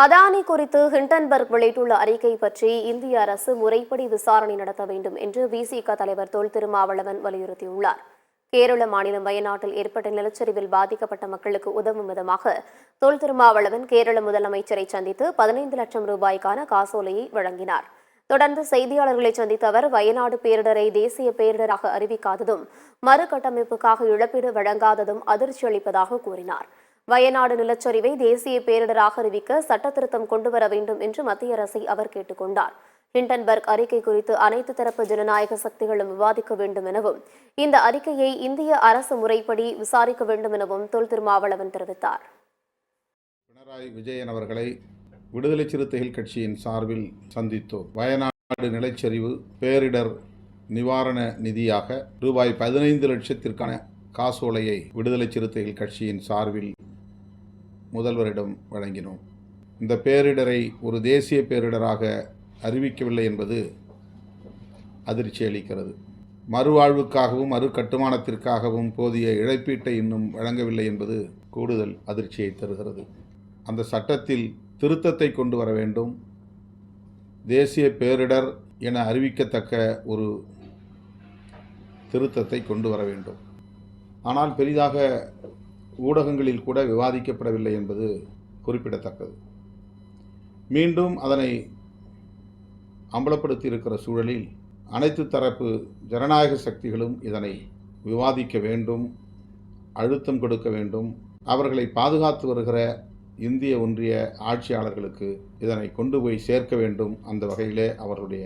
அதானி குறித்து ஹிண்டன்பர்க் வெளியிட்டுள்ள அறிக்கை பற்றி இந்திய அரசு முறைப்படி விசாரணை நடத்த வேண்டும் என்று விசிக தலைவர் தொல் திருமாவளவன் வலியுறுத்தியுள்ளார். கேரள மாநிலம் வயநாட்டில் ஏற்பட்ட நிலச்சரிவில் பாதிக்கப்பட்ட மக்களுக்கு உதவும் விதமாக தொல் திருமாவளவன் கேரள முதலமைச்சரை சந்தித்து 15 லட்சம் ரூபாய்க்கான காசோலையை வழங்கினார். தொடர்ந்து செய்தியாளர்களை சந்தித்த அவர் வயநாடு பேரிடரை தேசிய பேரிடராக அறிவிக்காததும் மறுகட்டமைப்புக்காக இழப்பீடு வழங்காததும் அதிர்ச்சி அளிப்பதாக கூறினார். வயநாடு நிலச்சரிவை தேசிய பேரிடராக அறிவிக்க சட்டத்திருத்தம் கொண்டுவர வேண்டும் என்று மத்திய அரசை அவர் கேட்டுக் கொண்டார். ஹிண்டன்பர்க் அறிக்கை குறித்து அனைத்து தரப்பு ஜனநாயக சக்திகளும் விவாதிக்க வேண்டும் எனவும் இந்த அறிக்கையை இந்திய அரசு முறைப்படி விசாரிக்க வேண்டும் எனவும் தொல் திருமாவளவன் தெரிவித்தார். பினராயி விஜயன் அவர்களை விடுதலை சிறுத்தைகள் கட்சியின் சார்பில் சந்தித்தோம். வயநாடு நிலச்சரிவு பேரிடர் நிவாரண நிதியாக ரூபாய் 15 லட்சத்திற்கான காசோலையை விடுதலை சிறுத்தைகள் கட்சியின் சார்பில் முதல்வரிடம் வழங்கினோம். இந்த பேரிடரை ஒரு தேசிய பேரிடராக அறிவிக்கவில்லை என்பது அதிர்ச்சி அளிக்கிறது. மறுவாழ்வுக்காகவும் மறுகட்டுமானத்திற்காகவும் போதிய இழப்பீட்டை இன்னும் வழங்கவில்லை என்பது கூடுதல் அதிர்ச்சியை தருகிறது. அந்த சட்டத்தில் திருத்தத்தை கொண்டு வர வேண்டும். தேசிய பேரிடர் என அறிவிக்கத்தக்க ஒரு திருத்தத்தை கொண்டு வர வேண்டும். ஆனால் பெரிதாக ஊடகங்களில் கூட விவாதிக்கப்படவில்லை என்பது குறிப்பிடத்தக்கது. மீண்டும் அதனை அம்பலப்படுத்தி இருக்கிற சூழலில் அனைத்து தரப்பு ஜனநாயக சக்திகளும் இதனை விவாதிக்க வேண்டும், அழுத்தம் கொடுக்க வேண்டும். அவர்களை பாதுகாத்து வருகிற இந்திய ஒன்றிய ஆட்சியாளர்களுக்கு இதனை கொண்டு போய் சேர்க்க வேண்டும். அந்த வகையிலே அவருடைய